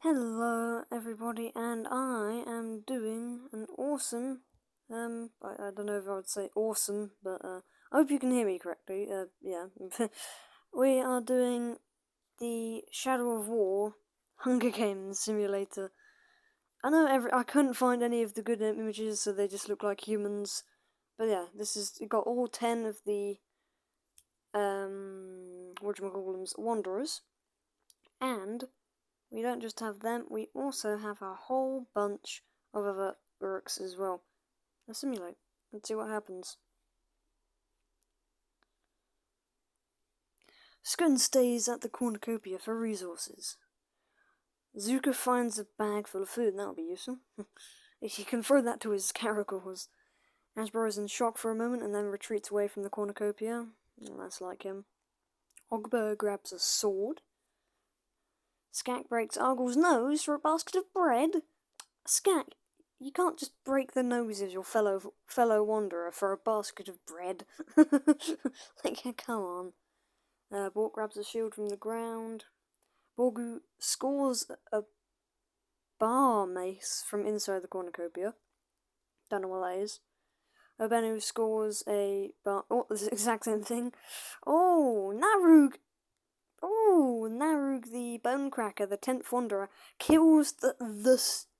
Hello everybody, and I am doing an awesome, I don't know if I would say awesome, but I hope you can hear me correctly, yeah. We are doing the Shadow of War Hunger Games simulator. I couldn't find any of the good images, so they just look like humans, but yeah, you got all 10 of the, whatchamacallums, Wanderers, and we don't just have them, we also have a whole bunch of other Uruks as well. Let's simulate. Let's see what happens. Skun stays at the cornucopia for resources. Zuko finds a bag full of food, that'll be useful. He can throw that to his caragors. Asbro is in shock for a moment and then retreats away from the cornucopia. That's like him. Ogber grabs a sword. Skak breaks Argle's nose for a basket of bread. Skak, you can't just break the nose of your fellow wanderer for a basket of bread. Like, come on. Bork grabs a shield from the ground. Borgu scores a bar mace from inside the cornucopia. Don't know what that is. Urbanu scores a bar. Oh, the exact same thing. Oh, Narug! Oh, Narug the Bonecracker, the 10th Wanderer, kills the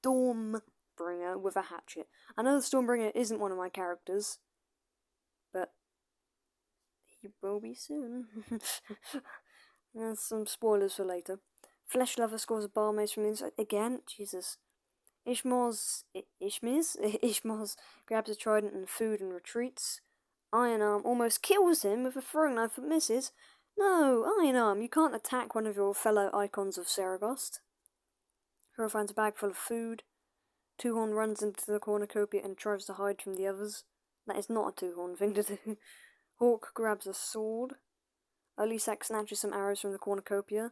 Stormbringer with a hatchet. I know the Stormbringer isn't one of my characters, but he will be soon. There's some spoilers for later. Flesh Lover scores a bar mace from the inside. Again, Jesus. Ishmael's grabs a trident and food and retreats. Iron Arm almost kills him with a throwing knife but misses. No, Iron Arm, you can't attack one of your fellow icons of Saragost. Hero finds a bag full of food. Two Horn runs into the cornucopia and tries to hide from the others. That is not a Two Horn thing to do. Hawk grabs a sword. Olisak snatches some arrows from the cornucopia.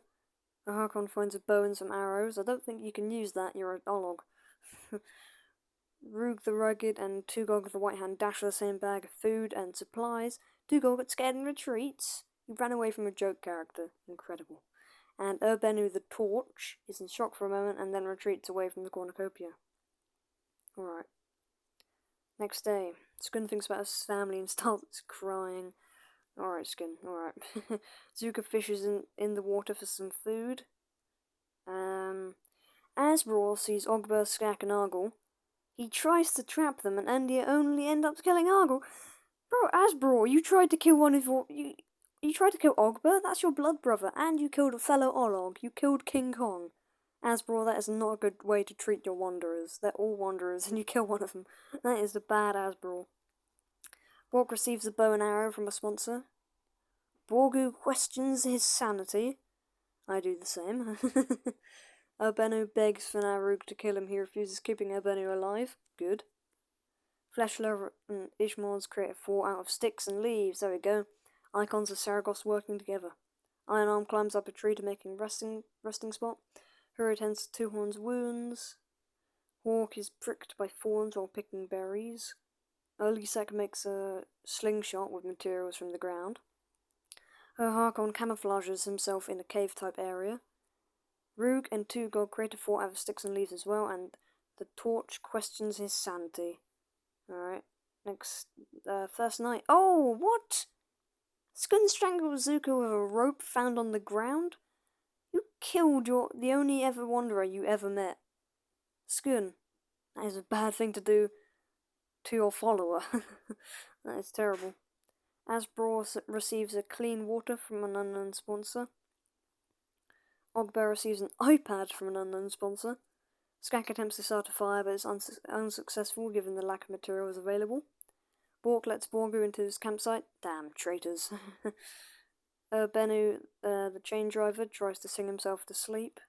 Harkon finds a bow and some arrows. I don't think you can use that, you're a Olog. Roog the Rugged and Tugog the White Hand dash for the same bag of food and supplies. Tugog gets scared and retreats. He ran away from a joke character. Incredible. And Urbenu the Torch is in shock for a moment and then retreats away from the cornucopia. Alright. Next day. Skun thinks about his family and starts crying. Alright, Skun, alright. Zuka fishes in the water for some food. Asbro sees Ogber, Skak, and Argle. He tries to trap them, and Andy only ends up killing Argle. Bro, Asbro, you tried to kill one of your... You tried to kill Ogber? That's your blood brother, and you killed a fellow Olog. You killed King Kong. Asbro, that is not a good way to treat your wanderers. They're all wanderers, and you kill one of them. That is the bad Asbro. Borg receives a bow and arrow from a sponsor. Borgu questions his sanity. I do the same. Urbenu begs for Narug to kill him. He refuses, keeping Urbenu alive. Good. Fleshlover and Ishmael's create a fort out of sticks and leaves. There we go. Icons of Saragost working together. Iron Arm climbs up a tree to make a resting spot. Hero tends to Two Horn's wounds. Hawk is pricked by thorns while picking berries. Olisak makes a slingshot with materials from the ground. Harkon camouflages himself in a cave-type area. Roog and Tugog create a fort out of sticks and leaves as well, and the Torch questions his sanity. Alright, next, first night. Oh, what? Skun strangles Zuko with a rope found on the ground? You killed the only ever wanderer you ever met. Skun, that is a bad thing to do to your follower. That is terrible. Asbro receives a clean water from an unknown sponsor. Ogber receives an iPad from an unknown sponsor. Skak attempts to start a fire but is unsuccessful given the lack of materials available. Bork lets Borgu into his campsite. Damn, traitors. Bennu, the chain driver, tries to sing himself to sleep.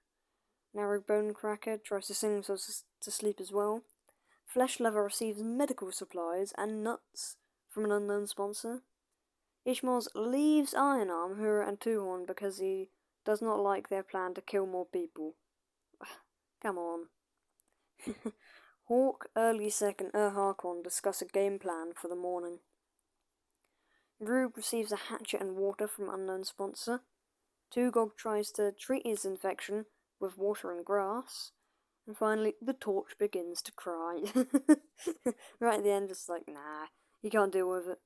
Narrow Bonecracker tries to sing himself to sleep as well. Flesh Lover receives medical supplies and nuts from an unknown sponsor. Ishmaels leaves Iron Arm, Hura, and Two Horn because he does not like their plan to kill more people. Come on. Hawk, Early-Sec, and Harkon discuss a game plan for the morning. Rube receives a hatchet and water from unknown sponsor. Tugog tries to treat his infection, with water and grass. And finally, the torch begins to cry. Right at the end, just like, nah, he can't deal with it.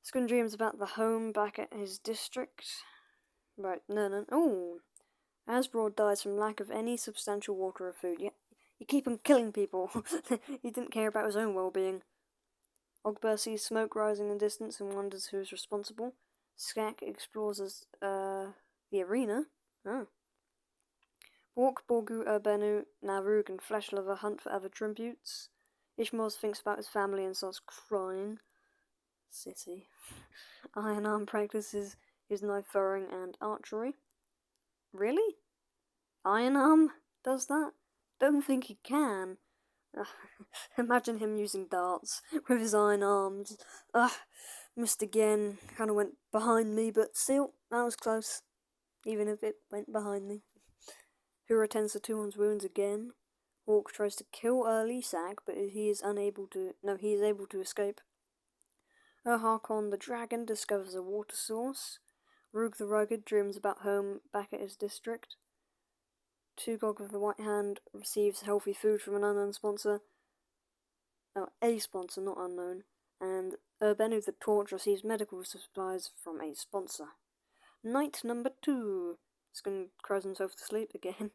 Skun dreams about the home back at his district. Right, no. Oh! Asbroad dies from lack of any substantial water or food. Yeah, you keep on killing people. He didn't care about his own well-being. Ogbur sees smoke rising in the distance and wonders who's responsible. Skak explores the arena. Oh. Bork, Borgu, Urbenu, Narug, and Fleshlover hunt for other tributes. Ishmaz thinks about his family and starts crying. City. Ironarm practices his knife throwing and archery. Really? Ironarm does that? Don't think he can. Imagine him using darts with his iron arms. Missed again. Kinda went behind me, but still, that was close. Even if it went behind me. Hura tends to Tuhon's wounds again. Hawk tries to kill Lisak, but he is able to escape. Harkon the dragon discovers a water source. Rug the Rugged dreams about home back at his district. Tugog of the White Hand receives healthy food from an unknown sponsor. Oh, a sponsor, not unknown. And Urbenu the Torch receives medical supplies from a sponsor. Night number 2. Skun cries himself to sleep again.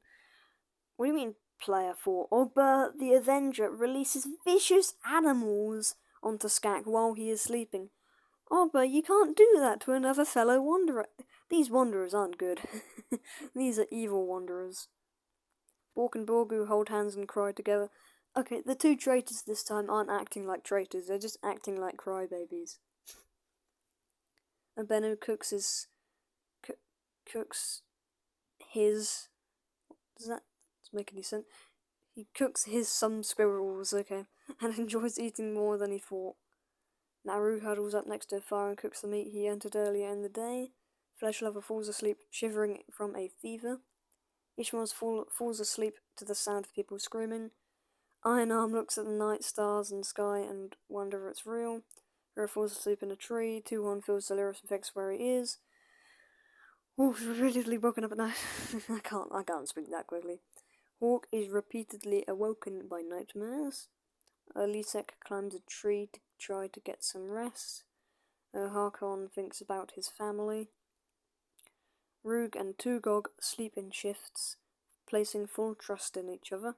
What do you mean, player 4? Ogbur the Avenger releases vicious animals onto Skak while he is sleeping. Ogbur, you can't do that to another fellow wanderer. These wanderers aren't good. These are evil wanderers. Bork and Borgu hold hands and cry together. Okay, the two traitors this time aren't acting like traitors, they're just acting like crybabies. Urbenu cooks his... Does that make any sense? He cooks some squirrels, okay, and enjoys eating more than he thought. Naru huddles up next to a fire and cooks the meat he entered earlier in the day. Fleshlover falls asleep, shivering from a fever. Ishmaz falls asleep to the sound of people screaming. Ironarm looks at the night stars and sky and wonder if it's real. Hura falls asleep in a tree. Tuhon feels delirious and thinks where he is. Oh, repeatedly woken up at night. I can't speak that quickly. Hawk is repeatedly awoken by nightmares. Lisek climbs a tree to try to get some rest. Harkon thinks about his family. Rug and Tugog sleep in shifts, placing full trust in each other.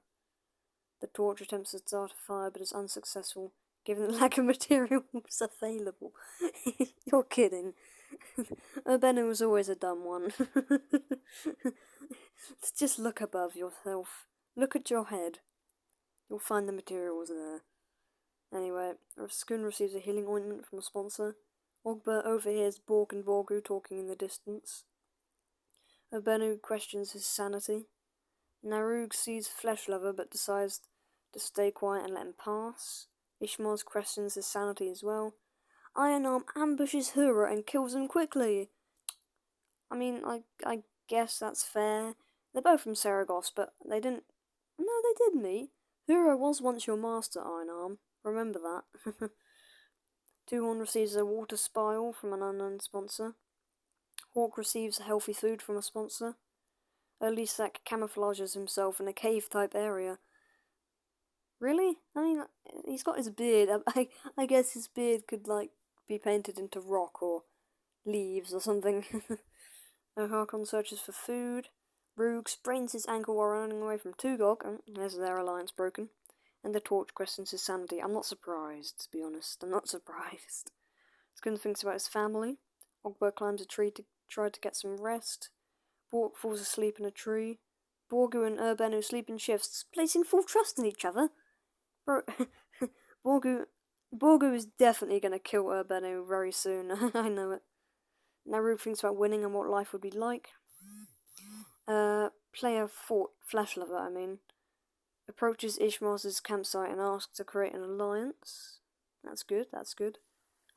The torch attempts to start a fire but is unsuccessful, given the lack of materials available. You're kidding. Urbenu was always a dumb one. Just look above yourself. Look at your head. You'll find the materials there. Anyway, Skun receives a healing ointment from a sponsor. Ogbur overhears Bork and Borgu talking in the distance. Urbenu questions his sanity. Narug sees Fleshlover but decides to stay quiet and let him pass. Ishmaz questions his sanity as well. Ironarm ambushes Hura and kills him quickly. I mean, I guess that's fair. They're both from Seragos, but they didn't... No, they did meet. Hura was once your master, Ironarm. Remember that. Tuhon receives a water spiral from an unknown sponsor. Hawk receives healthy food from a sponsor. Lisak camouflages himself in a cave-type area. Really? I mean, he's got his beard. I guess his beard could, be painted into rock or leaves or something. Harkon searches for food. Rug sprains his ankle while running away from Tugog, and there's their alliance broken. And the torch questions his sanity. I'm not surprised, to be honest. I'm not surprised. Skun thinks about his family. Ogbur climbs a tree to try to get some rest. Bork falls asleep in a tree. Borgu and Urbenu sleep in shifts, placing full trust in each other. Bro, Borgu is definitely going to kill Urbenu very soon. I know it. Naru thinks about winning and what life would be like. Player Fleshlover, approaches Ishmaz's campsite and asks to create an alliance. That's good.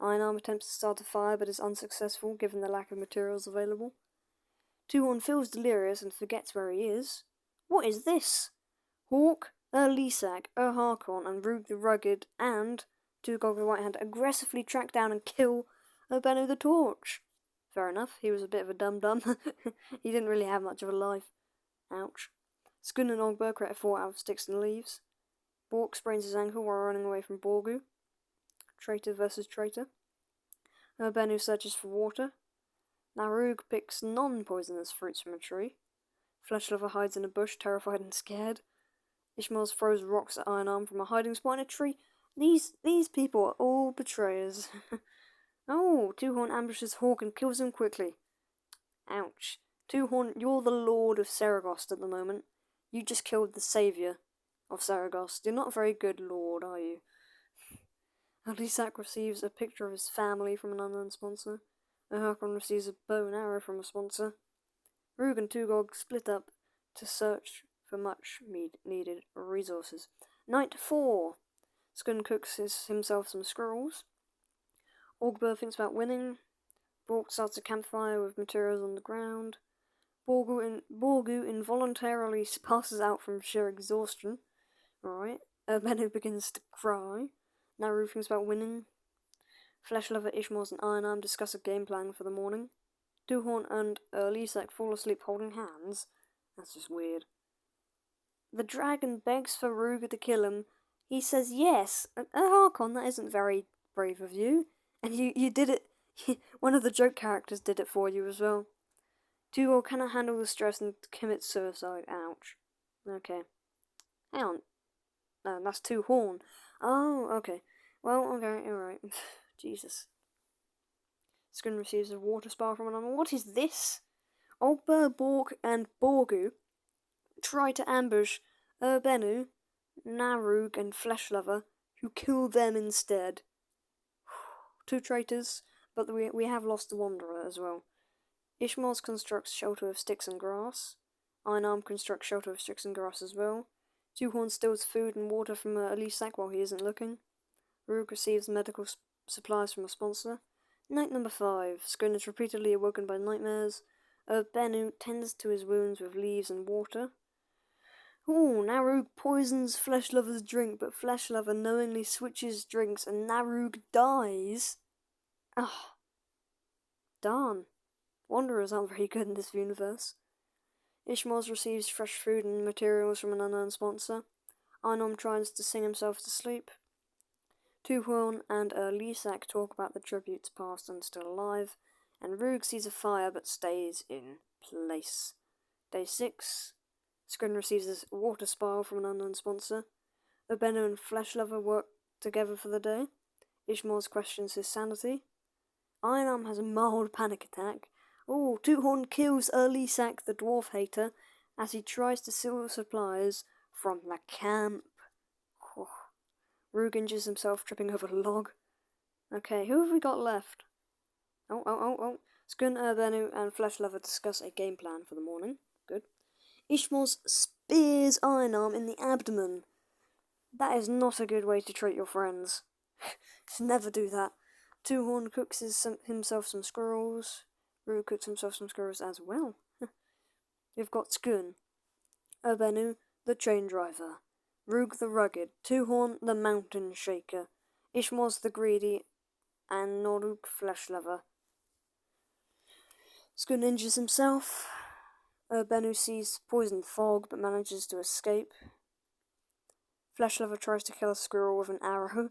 Ironarm attempts to start a fire but is unsuccessful given the lack of materials available. Tuhon feels delirious and forgets where he is. What is this? Hawk, Lisak, Harkon, and Rug the Rugged and Tugog the White Hand aggressively track down and kill Urbenu the Torch. Fair enough, he was a bit of a dum-dum. He didn't really have much of a life. Ouch. Skun and Ogbur create a fort out of sticks and leaves. Bork sprains his ankle while running away from Borgu. Traitor versus traitor. Bennu searches for water. Narug picks non-poisonous fruits from a tree. Fleshlover hides in a bush, terrified and scared. Ishmael throws rocks at Ironarm from a hiding spot in a tree. These people are all betrayers. Oh, Two-Horn ambushes Hawk and kills him quickly. Ouch. Two-Horn, you're the Lord of Saragost at the moment. You just killed the saviour of Saragost. You're not a very good lord, are you? Alisak receives a picture of his family from an unknown sponsor. Harkon receives a bow and arrow from a sponsor. Rug and Tugog split up to search for much needed resources. Night 4. Skun cooks himself some squirrels. Ogbur thinks about winning. Bork starts a campfire with materials on the ground. Borgu involuntarily passes out from sheer exhaustion. Alright. Bennu begins to cry. Naru thinks about winning. Fleshlover, Ishmael, and Ironarm discuss a game plan for the morning. Two-Horn and Lisak fall asleep holding hands. That's just weird. The dragon begs for Ruger to kill him. He says yes. Harkon, that isn't very brave of you. And you did it. One of the joke characters did it for you as well. Two-Horn cannot handle the stress and commits suicide. Ouch. Okay. Hang on. No, that's Two-Horn. Oh, okay. Well, okay, alright. Jesus. Skun receives a water spell from another. What is this? Ogbur, Bork, and Borgu try to ambush Bennu, Narug, and Fleshlover, who kill them instead. 2 traitors, but we have lost the Wanderer as well. Ishmael constructs shelter of sticks and grass. Ironarm constructs shelter of sticks and grass as well. Two-Horn steals food and water from Lisak while he isn't looking. Rug receives medical supplies from a sponsor. Night number 5. Skun is repeatedly awoken by nightmares. Bennu tends to his wounds with leaves and water. Oh, Narug poisons Fleshlover's drink, but Fleshlover knowingly switches drinks and Narug dies. Ah, darn. Wanderers aren't very good in this universe. Ishmael receives fresh food and materials from an unknown sponsor. Ironarm tries to sing himself to sleep. Two-Horn and Lisak talk about the tributes past and still alive, and Rug sees a fire but stays in place. Day 6. Skun receives a water spiral from an unknown sponsor. Bennu and Fleshlover work together for the day. Ishmael questions his sanity. Ironarm has a mild panic attack. Oh, Two-Horn kills Lisak, the dwarf hater, as he tries to steal supplies from the camp. Oh. Rug injures himself tripping over a log. Okay, who have we got left? Oh. Skun, Bennu, and Fleshlover discuss a game plan for the morning. Good. Ishmael spears Ironarm in the abdomen. That is not a good way to treat your friends. Never do that. Two-Horn cooks himself some squirrels. Rug cooks himself some squirrels as well. You've got Skun, Bennu, the train driver, Rug the rugged, Two-Horn the mountain shaker, Ishmael the greedy, and Noruk Fleshlover. Skun injures himself. Bennu sees poisoned fog but manages to escape. Fleshlover tries to kill a squirrel with an arrow.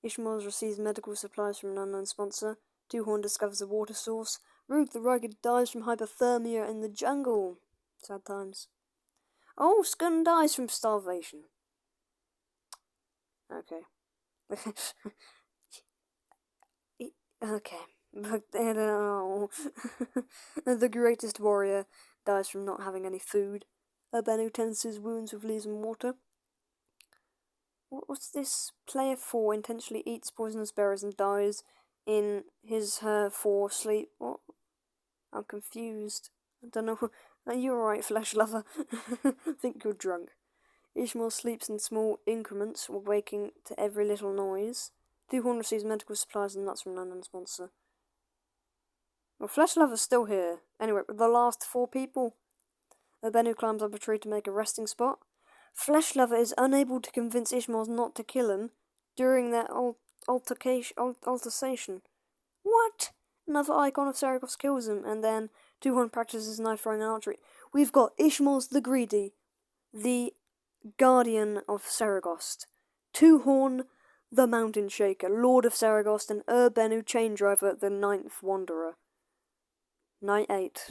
Ishmael receives medical supplies from an unknown sponsor. Two-Horn discovers a water source. Rug the rugged dies from hypothermia in the jungle. Sad times. Oh, Skun dies from starvation. Okay. Okay. But the greatest warrior dies from not having any food. Bennu tends to his wounds with leaves and water. What's this? Player 4 intentionally eats poisonous berries and dies in her 4 sleep. What? I'm confused. I don't know. Are you alright, Fleshlover? I think you're drunk. Ishmael sleeps in small increments while waking to every little noise. Two-Horn receives medical supplies and nuts from an unknown sponsor. Well, Fleshlover's still here. Anyway, the last 4 people. Bennu climbs up a tree to make a resting spot. Fleshlover is unable to convince Ishmael not to kill him during their altercation. What? Another icon of Saragost kills him, and then Tuhorn practices knife throwing and archery. We've got Ishmaz the Greedy, the Guardian of Saragost, Tuhorn the Mountain Shaker, Lord of Saragost, and Urbenu Chain Driver, the Ninth Wanderer. Night 8.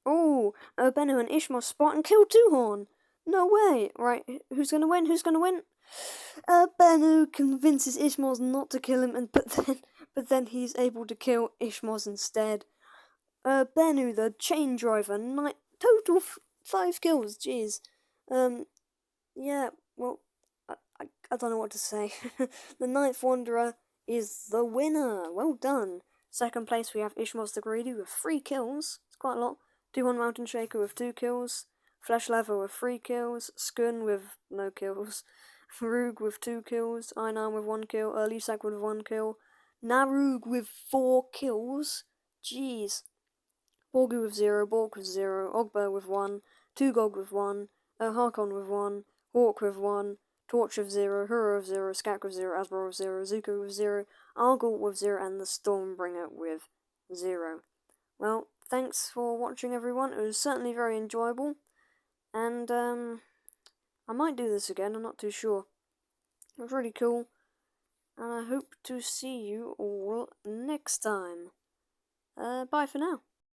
Oh, Urbenu and Ishmaz spot and kill Tuhorn. No way. Right, who's gonna win? Who's gonna win? Urbenu convinces Ishmaz not to kill him, but then he's able to kill Ishmaz instead. Urbenu, the Chain Driver, total 5 kills. Jeez. Yeah. Well, I don't know what to say. The Ninth Wanderer is the winner. Well done. Second place we have Ishmaz the Greedy with 3 kills. It's quite a lot. Tuhorn Mountain Shaker with 2 kills. Flesh Leather with 3 kills. Skun with no kills. Farouk with 2 kills. Einar with 1 kill. Lisak with 1 kill. Narug with 4 kills. Jeez. Borgu with 0. Borg with 0. Ogber with 1. Tugog with 1. Harkon with 1. Hawk with 1. Torch with 0. Huro with 0. Skak with 0. Asbor with 0. Zuko with 0. Argol with 0. And the Stormbringer with 0. Well, thanks for watching, everyone. It was certainly very enjoyable. And, I might do this again, I'm not too sure. It was really cool. And I hope to see you all next time. Bye for now.